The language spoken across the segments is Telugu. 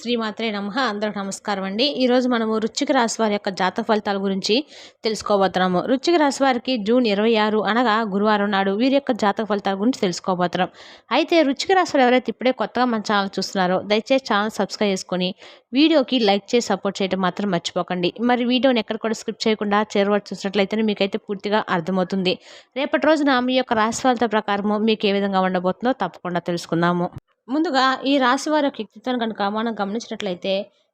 శ్రీమాత్రే నమః. అందరికి నమస్కారం అండి. ఈరోజు మనము వృశ్చిక రాశి వారి యొక్క జాతక ఫలితాల గురించి తెలుసుకోబోతున్నాము. వృశ్చిక రాశి వారికి జూన్ 26 అనగా గురువారం నాడు వీరి యొక్క జాతక ఫలితాల గురించి తెలుసుకోబోతున్నాం. అయితే వృశ్చిక రాశి వారు ఎవరైతే ఇప్పుడే కొత్తగా మన ఛానల్ చూస్తున్నారో దయచేసి ఛానల్ సబ్స్క్రైబ్ చేసుకొని వీడియోకి లైక్ చేసి సపోర్ట్ చేయడం మాత్రం మర్చిపోకండి. మరి వీడియోని ఎక్కడ కూడా స్కిప్ చేయకుండా చేరువరకు చూసినట్లయితే మీకైతే పూర్తిగా అర్థమవుతుంది. రేపటి రోజున మీ యొక్క రాశి ఫలిత ప్రకారము మీకు ఏ విధంగా ఉండబోతుందో తప్పకుండా తెలుసుకుందాము. ముందుగా ఈ రాశి వారి యొక్క వ్యక్తిత్వం కనుక మనం గమనించినట్లయితే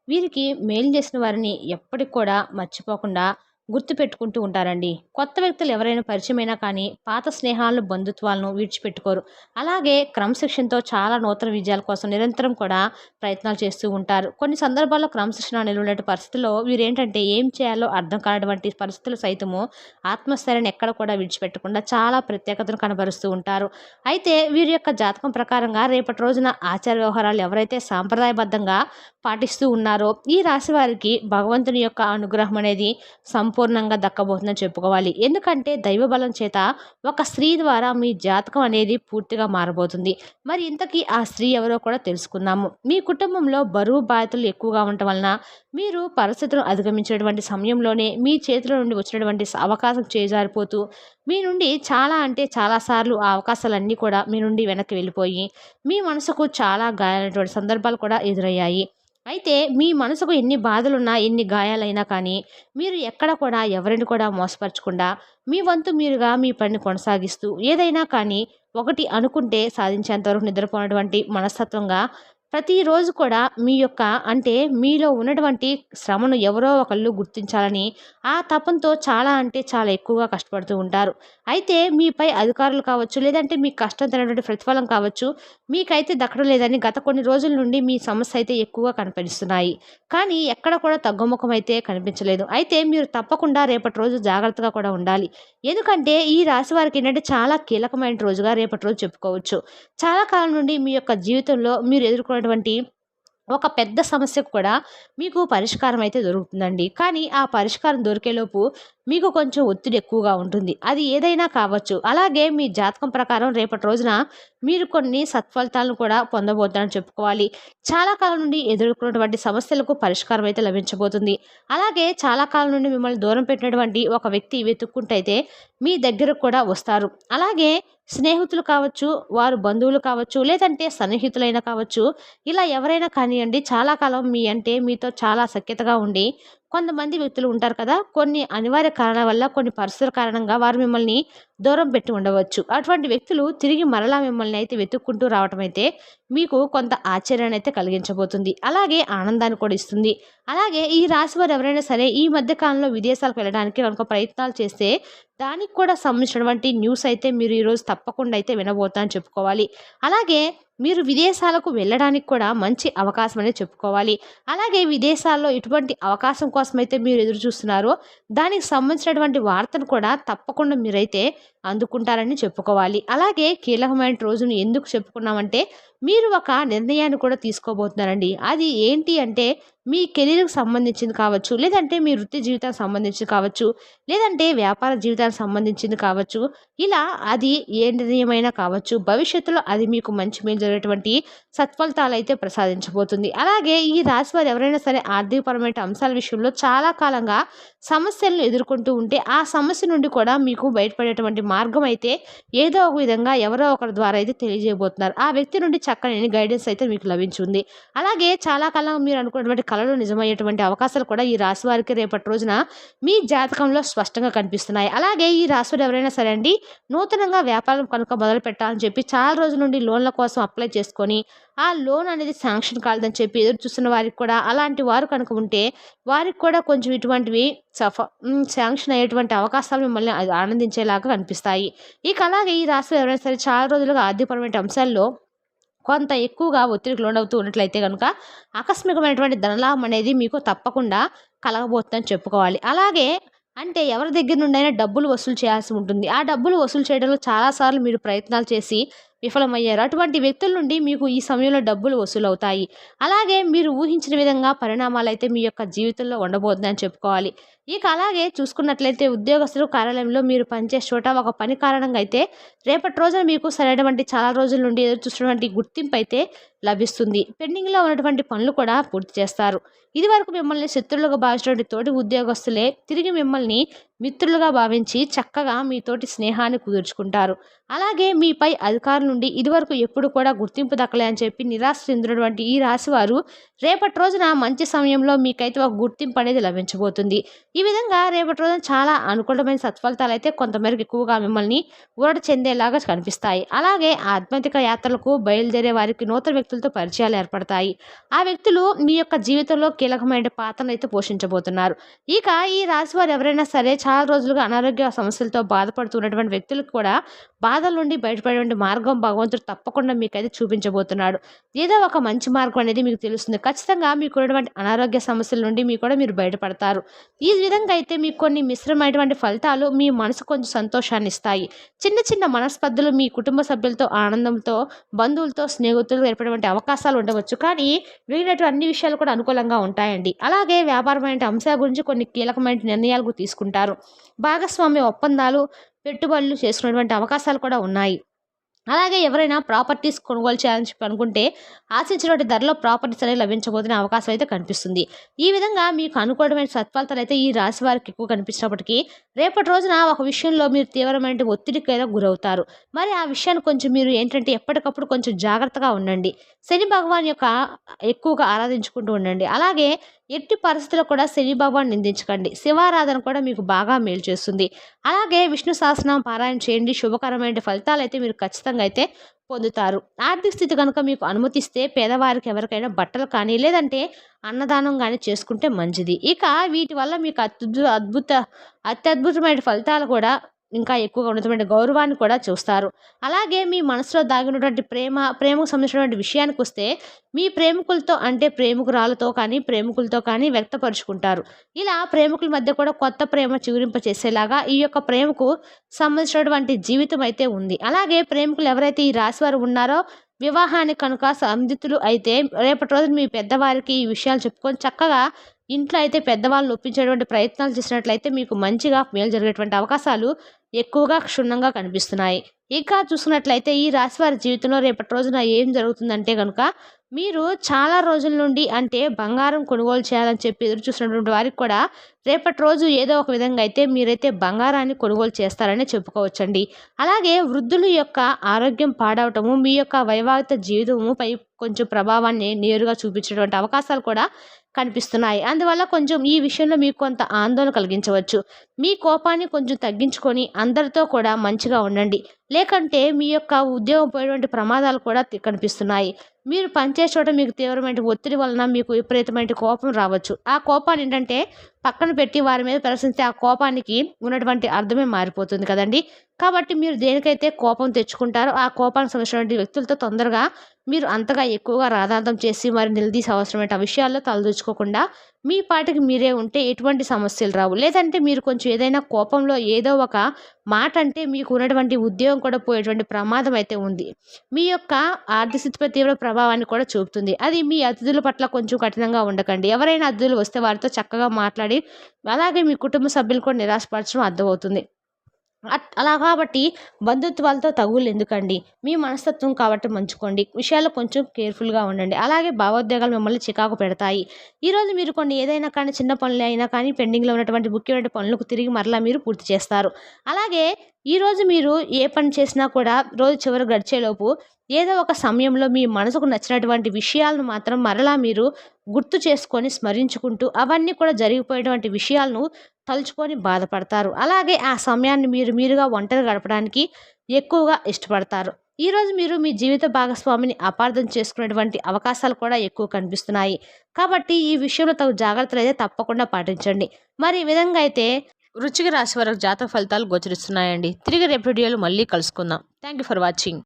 వీరికి మేలు చేసిన వారిని ఎప్పటికి కూడా మర్చిపోకుండా గుర్తు పెట్టుకుంటూ ఉంటారండి. కొత్త వ్యక్తులు ఎవరైనా పరిచయమైనా కానీ పాత స్నేహాలను బంధుత్వాలను విడిచిపెట్టుకోరు. అలాగే క్రమశిక్షణతో చాలా నూతన విజయాల కోసం నిరంతరం కూడా ప్రయత్నాలు చేస్తూ ఉంటారు. కొన్ని సందర్భాల్లో క్రమశిక్షణ నిలబడే పరిస్థితుల్లో వీరేంటంటే ఏం చేయాలో అర్థం కానటువంటి పరిస్థితులు సైతము ఆత్మస్థైర్యాన్ని ఎక్కడ కూడా విడిచిపెట్టకుండా చాలా ప్రత్యేకతను కనబరుస్తూ ఉంటారు. అయితే వీరి యొక్క జాతకం ప్రకారంగా రేపటి రోజున ఆచార వ్యవహారాలు ఎవరైతే సాంప్రదాయబద్ధంగా పాటిస్తూ ఉన్నారో ఈ రాశి వారికి భగవంతుని యొక్క అనుగ్రహం అనేది సంపూర్ణంగా దక్కబోతుందని చెప్పుకోవాలి. ఎందుకంటే దైవ బలం చేత ఒక స్త్రీ ద్వారా మీ జాతకం అనేది పూర్తిగా మారబోతుంది. మరి ఇంతకీ ఆ స్త్రీ ఎవరో కూడా తెలుసుకుందాము. మీ కుటుంబంలో బరువు బాధ్యతలు ఎక్కువగా ఉండటం వలన మీరు పరిస్థితులను అధిగమించినటువంటి సమయంలోనే మీ చేతిలో నుండి వచ్చినటువంటి అవకాశం చేజారిపోతూ మీ నుండి చాలా సార్లు ఆ అవకాశాలన్నీ కూడా మీ నుండి వెనక్కి వెళ్ళిపోయి మీ మనసుకు చాలా గాయాలైనటువంటి సందర్భాలు కూడా ఎదురయ్యాయి. అయితే మీ మనసుకు ఎన్ని బాధలున్నా ఎన్ని గాయాలైనా కానీ మీరు ఎక్కడ కూడా ఎవరిని కూడా మోసపరచకుండా మీ వంతు మీరుగా మీ పనిని కొనసాగిస్తూ ఏదైనా కానీ ఒకటి అనుకుంటే సాధించేంతవరకు నిద్రపోయినటువంటి మనస్తత్వంగా ప్రతిరోజు కూడా మీ యొక్క అంటే మీలో ఉన్నటువంటి శ్రమను ఎవరో ఒకళ్ళు గుర్తించాలని ఆ తపంతో చాలా ఎక్కువగా కష్టపడుతూ ఉంటారు. అయితే మీపై అధికారులు కావచ్చు లేదంటే మీ కష్టం తినటువంటి ప్రతిఫలం కావచ్చు మీకైతే దక్కడం లేదని గత కొన్ని రోజుల నుండి మీ సమస్య అయితే ఎక్కువగా కనిపిస్తున్నాయి. కానీ ఎక్కడ కూడా తగ్గుముఖం అయితే కనిపించలేదు. అయితే మీరు తప్పకుండా రేపటి రోజు జాగ్రత్తగా కూడా ఉండాలి. ఎందుకంటే ఈ రాశి వారికి ఏంటంటే చాలా కీలకమైన రోజుగా రేపటి రోజు చెప్పుకోవచ్చు. చాలా కాలం నుండి మీ యొక్క జీవితంలో మీరు ఎదుర్కొన్నటువంటి ఒక పెద్ద సమస్యకు కూడా మీకు పరిష్కారం అయితే దొరుకుతుందండి. కానీ ఆ పరిష్కారం దొరికేలోపు మీకు కొంచెం ఒత్తిడి ఎక్కువగా ఉంటుంది. అది ఏదైనా కావచ్చు. అలాగే మీ జాతకం ప్రకారం రేపటి రోజున మీరు కొన్ని సత్ఫలితాలను కూడా పొందబోతున్నారని చెప్పుకోవాలి. చాలా కాలం నుండి ఎదుర్కొన్నటువంటి సమస్యలకు పరిష్కారం అయితే లభించబోతుంది. అలాగే చాలా కాలం నుండి మిమ్మల్ని దూరం పెట్టినటువంటి ఒక వ్యక్తి వెతుక్కుంటైతే మీ దగ్గరకు కూడా వస్తారు. అలాగే స్నేహితులు కావచ్చు, వారు బంధువులు కావచ్చు, లేదంటే సన్నిహితులైనా కావచ్చు, ఇలా ఎవరైనా కానివ్వండి చాలా కాలం మీతో చాలా సఖ్యతగా ఉండి కొంతమంది వ్యక్తులు ఉంటారు కదా, కొన్ని అనివార్య కారణాల వల్ల కొన్ని పరిస్థితుల కారణంగా వారు మిమ్మల్ని దూరం పెట్టి ఉండవచ్చు. అటువంటి వ్యక్తులు తిరిగి మరలా మిమ్మల్ని అయితే వెతుక్కుంటూ రావటం అయితే మీకు కొంత ఆశ్చర్యాన్ని అయితే కలిగించబోతుంది. అలాగే ఆనందాన్ని కూడా ఇస్తుంది. అలాగే ఈ రాశి వారు ఎవరైనా సరే ఈ మధ్య కాలంలో విదేశాలకు వెళ్ళడానికి కనుక ప్రయత్నాలు చేస్తే దానికి కూడా సంబంధించినటువంటి న్యూస్ అయితే మీరు ఈరోజు తప్పకుండా అయితే వినబోతారని చెప్పుకోవాలి. అలాగే మీరు విదేశాలకు వెళ్ళడానికి కూడా మంచి అవకాశం అనేది చెప్పుకోవాలి. అలాగే విదేశాల్లో ఎటువంటి అవకాశం కోసం అయితే మీరు ఎదురు చూస్తున్నారో దానికి సంబంధించినటువంటి వార్తను కూడా తప్పకుండా మీరైతే అందుకుంటారని చెప్పుకోవాలి. అలాగే కీలకమైన రోజును ఎందుకు చెప్పుకున్నామంటే మీరు ఒక నిర్ణయాన్ని కూడా తీసుకోబోతున్నారండి. అది ఏంటి అంటే మీ కెరీర్కి సంబంధించింది కావచ్చు, లేదంటే మీ వృత్తి జీవితానికి సంబంధించింది కావచ్చు, లేదంటే వ్యాపార జీవితానికి సంబంధించింది కావచ్చు. ఇలా అది ఏ నిర్ణయమైనా కావచ్చు. భవిష్యత్తులో అది మీకు మంచి మేలు జరిగేటువంటి సత్ఫలితాలు అయితే ప్రసాదించబోతుంది. అలాగే ఈ రాశి వారు ఎవరైనా సరే ఆర్థికపరమైన అంశాల విషయంలో చాలా కాలంగా సమస్యలను ఎదుర్కొంటూ ఉంటే ఆ సమస్య నుండి కూడా మీకు బయటపడేటువంటి మార్గం అయితే ఏదో ఒక విధంగా ఎవరో ఒకరి ద్వారా అయితే తెలియజేయబోతున్నారు. ఆ వ్యక్తి నుండి చక్కని గైడెన్స్ అయితే మీకు లభించింది. అలాగే చాలా కాలంగా మీరు అనుకున్నటువంటి కళలు నిజమయ్యేటువంటి అవకాశాలు కూడా ఈ రాశి వారికి రేపటి రోజున మీ జాతకంలో స్పష్టంగా కనిపిస్తున్నాయి. అలాగే ఈ రాశి వారు ఎవరైనా సరే అండి నూతనంగా వ్యాపారం కనుక మొదలు పెట్టాలని చెప్పి చాలా రోజుల నుండి లోన్ల కోసం అప్లై చేసుకొని ఆ లోన్ అనేది శాంక్షన్ కాలేదని చెప్పి ఎదురు చూస్తున్న వారికి కూడా అలాంటి వారు కనుక ఉంటే వారికి కూడా కొంచెం ఇటువంటివి శాంక్షన్ అయ్యేటువంటి అవకాశాలు మిమ్మల్ని ఆనందించేలాగా కనిపిస్తాయి. ఇక అలాగే ఈ రాశి ఎవరైనా సరే చాలా రోజులుగా ఆర్థికపరమైన అంశాల్లో కొంత ఎక్కువగా ఒత్తిడికి లోనవుతూ ఉన్నట్లయితే కనుక ఆకస్మికమైనటువంటి ధనలాభం అనేది మీకు తప్పకుండా కలగబోతుందని చెప్పుకోవాలి. అలాగే అంటే ఎవరి దగ్గర నుండైనా డబ్బులు వసూలు చేయాల్సి ఉంటుంది. ఆ డబ్బులు వసూలు చేయడంలో చాలాసార్లు మీరు ప్రయత్నాలు చేసి విఫలమయ్యారు. అటువంటి వ్యక్తుల నుండి మీకు ఈ సమయంలో డబ్బులు వసూలవుతాయి. అలాగే మీరు ఊహించిన విధంగా పరిణామాలు అయితే మీ యొక్క జీవితంలో ఉండబోతుందని చెప్పుకోవాలి. ఇక అలాగే చూసుకున్నట్లయితే ఉద్యోగస్తులు కార్యాలయంలో మీరు పనిచేసే చోట ఒక పని కారణంగా అయితే రేపటి రోజున మీకు సరైనటువంటి చాలా రోజుల నుండి ఎదురు చూసినటువంటి గుర్తింపు అయితే లభిస్తుంది. పెండింగ్‌లో ఉన్నటువంటి పనులు కూడా పూర్తి చేస్తారు. ఇదివరకు మిమ్మల్ని శత్రువులుగా భావించినటువంటి తోటి ఉద్యోగస్తులే తిరిగి మిమ్మల్ని మిత్రులుగా భావించి చక్కగా మీతోటి స్నేహాన్ని కుదుర్చుకుంటారు. అలాగే మీపై అధికారుల నుండి ఇదివరకు ఎప్పుడు కూడా గుర్తింపు దక్కలే అని చెప్పి నిరాశ చెందినటువంటి ఈ రాశివారు రేపటి రోజున మంచి సమయంలో మీకైతే ఒక గుర్తింపు అనేది లభించబోతుంది. ఈ విధంగా రేపటి రోజున చాలా అనుకూలమైన సత్ఫలితాలైతే కొంతమేరకు ఎక్కువగా మిమ్మల్ని ఊరట చెందేలాగా కనిపిస్తాయి. అలాగే ఆధ్యాత్మిక యాత్రలకు బయలుదేరే వారికి నూతన వ్యక్తులతో పరిచయాలు ఏర్పడతాయి. ఆ వ్యక్తులు మీ యొక్క జీవితంలో కీలకమైన పాత్రనైతే పోషించబోతున్నారు. ఇక ఈ రాశివారు ఎవరైనా సరే చాలా రోజులుగా అనారోగ్య సమస్యలతో బాధపడుతున్నటువంటి వ్యక్తులకు కూడా బాధల నుండి బయటపడేటువంటి మార్గం భగవంతుడు తప్పకుండా మీకైతే చూపించబోతున్నాడు. ఏదో ఒక మంచి మార్గం అనేది మీకు తెలుస్తుంది. ఖచ్చితంగా మీకున్నటువంటి అనారోగ్య సమస్యల నుండి మీరు బయటపడతారు. ఈ విధంగా అయితే మీకు కొన్ని మిశ్రమైనటువంటి ఫలితాలు మీ మనసు కొంచెం సంతోషాన్ని ఇస్తాయి. చిన్న చిన్న మనస్పర్ధలు మీ కుటుంబ సభ్యులతో ఆనందంతో, బంధువులతో, స్నేహితులతో ఏర్పడేటువంటి అవకాశాలు ఉండవచ్చు. కానీ మిగిలినటువంటి అన్ని విషయాలు కూడా అనుకూలంగా ఉంటాయండి. అలాగే వ్యాపారమైన అంశాల గురించి కొన్ని కీలకమైన నిర్ణయాలు తీసుకుంటారు. భాగస్వామ్య ఒప్పందాలు, పెట్టుబడులు చేసుకునేటువంటి అవకాశాలు కూడా ఉన్నాయి. అలాగే ఎవరైనా ప్రాపర్టీస్ కొనుగోలు చేయాలని చెప్పి అనుకుంటే ఆశించినటువంటి ధరలో ప్రాపర్టీస్ అనేవి లభించబోతున్న అవకాశం అయితే కనిపిస్తుంది. ఈ విధంగా మీకు అనుకూలమైన సత్ఫలితాలు అయితే ఈ రాశి వారికి ఎక్కువ కనిపించినప్పటికీ రేపటి రోజున ఒక విషయంలో మీరు తీవ్రమైన ఒత్తిడికి అయితే గురవుతారు. మరి ఆ విషయాన్ని కొంచెం మీరు ఏంటంటే ఎప్పటికప్పుడు కొంచెం జాగ్రత్తగా ఉండండి. శని భగవాన్ యొక్క ఎక్కువగా ఆరాధించుకుంటూ ఉండండి. అలాగే ఎట్టి పరిస్థితుల్లో కూడా శని భగవాన్ నిందించకండి. శివారాధన కూడా మీకు బాగా మేలు చేస్తుంది. అలాగే విష్ణు సహస్రనామం పారాయణ చేయండి. శుభకరమైన ఫలితాలు అయితే మీరు ఖచ్చితంగా అయితే పొందుతారు. ఆర్థిక స్థితి కనుక మీకు అనుమతిస్తే పేదవారికి ఎవరికైనా బట్టలు కానీ లేదంటే అన్నదానం కానీ చేసుకుంటే మంచిది. ఇక వీటి వల్ల మీకు అత్యద్భుతమైన ఫలితాలు కూడా ఇంకా ఎక్కువగా ఉన్నటువంటి గౌరవాన్ని కూడా చూస్తారు. అలాగే మీ మనసులో దాగినటువంటి ప్రేమకు సంబంధించినటువంటి విషయానికి వస్తే మీ ప్రేమికులతో అంటే ప్రేమికురాలతో కానీ ప్రేమికులతో కానీ వ్యక్తపరుచుకుంటారు. ఇలా ప్రేమికుల మధ్య కూడా కొత్త ప్రేమ చిగురింప చేసేలాగా ఈ యొక్క ప్రేమకు సంబంధించినటువంటి జీవితం అయితే ఉంది. అలాగే ప్రేమికులు ఎవరైతే ఈ రాశి వారు ఉన్నారో వివాహానికి కనుక సందిగ్ధులు అయితే రేపటి రోజున మీ పెద్దవారికి ఈ విషయాలు చెప్పుకొని చక్కగా ఇంట్లో అయితే పెద్దవాళ్ళని ఒప్పించేటువంటి ప్రయత్నాలు చేసినట్లయితే మీకు మంచిగా మేలు జరిగేటువంటి అవకాశాలు ఎక్కువగా క్షుణ్ణంగా కనిపిస్తున్నాయి. ఇంకా చూసుకున్నట్లయితే ఈ రాశి వారి జీవితంలో రేపటి రోజున ఏం జరుగుతుందంటే కనుక మీరు చాలా రోజుల నుండి అంటే బంగారం కొనుగోలు చేయాలని చెప్పి ఎదురు చూసినటువంటి వారికి కూడా రేపటి రోజు ఏదో ఒక విధంగా అయితే మీరైతే బంగారాన్ని కొనుగోలు చేస్తారని చెప్పుకోవచ్చండి. అలాగే వృద్ధుల యొక్క ఆరోగ్యం పాడవటము మీ యొక్క వైవాహిక జీవితము పై కొంచెం ప్రభావాన్ని నేరుగా చూపించేటువంటి అవకాశాలు కూడా కనిపిస్తున్నాయి. అందువల్ల కొంచెం ఈ విషయంలో మీకు కొంత ఆందోళన కలిగించవచ్చు. మీ కోపాన్ని కొంచెం తగ్గించుకొని అందరితో కూడా మంచిగా ఉండండి. లేకంటే మీ యొక్క ఉద్యోగం పోయేటువంటి ప్రమాదాలు కూడా కనిపిస్తున్నాయి. మీరు పనిచేసే చోట మీకు తీవ్రమైన ఒత్తిడి వలన మీకు విపరీతమైన కోపం రావచ్చు. ఆ కోపాన్ని ఏంటంటే పక్కన పెట్టి వారి మీద ప్రదర్శిస్తే ఆ కోపానికి ఉన్నటువంటి అర్థమే మారిపోతుంది కదండి. కాబట్టి మీరు దేనికైతే కోపం తెచ్చుకుంటారో ఆ కోపానికి సంబంధించినటువంటి వ్యక్తులతో తొందరగా మీరు అంతగా ఎక్కువగా రాద్ధాంతం చేసి మరి నిలదీసి అవసరమైన విషయాల్లో తలదూచుకోకుండా మీ పాటికి మీరే ఉంటే ఎటువంటి సమస్యలు రావు. లేదంటే మీరు కొంచెం ఏదైనా కోపంలో ఏదో ఒక మాట అంటే మీకు ఉన్నటువంటి ఉద్యోగం కూడా పోయేటువంటి ప్రమాదం అయితే ఉంది. మీ యొక్క ఆర్థిక స్థితిపై తీవ్ర ప్రభావాన్ని కూడా చూపుతుంది. అది మీ అతిథుల పట్ల కొంచెం కఠినంగా ఉండకండి. ఎవరైనా అతిథులు వస్తే వారితో చక్కగా మాట్లాడి అలాగే మీ కుటుంబ సభ్యులు కూడా నిరాశపరచడం అర్థమవుతుంది. అలా కాబట్టి బంధుత్వాలతో తగువులు ఎందుకండి. మీ మనస్తత్వం కాబట్టి మంచుకోండి. విషయాల్లో కొంచెం కేర్ఫుల్గా ఉండండి. అలాగే భావోద్వేగాలు మిమ్మల్ని చికాకు పెడతాయి. ఈరోజు మీరు కొన్ని ఏదైనా కానీ చిన్న పనులు అయినా కానీ పెండింగ్లో ఉన్నటువంటి ముఖ్యమైన పనులకు తిరిగి మరలా మీరు పూర్తి చేస్తారు. అలాగే ఈరోజు మీరు ఏ పని చేసినా కూడా రోజు చివరి గడిచేలోపు ఏదో ఒక సమయంలో మీ మనసుకు నచ్చినటువంటి విషయాలను మాత్రం మరలా మీరు గుర్తు చేసుకొని స్మరించుకుంటూ అవన్నీ కూడా జరిగిపోయేటువంటి విషయాలను తలుచుకొని బాధపడతారు. అలాగే ఆ సమయాన్ని మీరుగా ఒంటరి గడపడానికి ఎక్కువగా ఇష్టపడతారు. ఈరోజు మీరు మీ జీవిత భాగస్వామిని అపార్థం చేసుకునేటువంటి అవకాశాలు కూడా ఎక్కువ కనిపిస్తున్నాయి. కాబట్టి ఈ విషయంలో తగు జాగ్రత్తలు అయితే తప్పకుండా పాటించండి. మరి ఈ విధంగా అయితే వృశ్చిక రాశి వారికి జాతక ఫలితాలు గోచరిస్తున్నాయండి. తిరిగి రేపు వీడియోలో మళ్ళీ కలుసుకుందాం. Thank you for watching.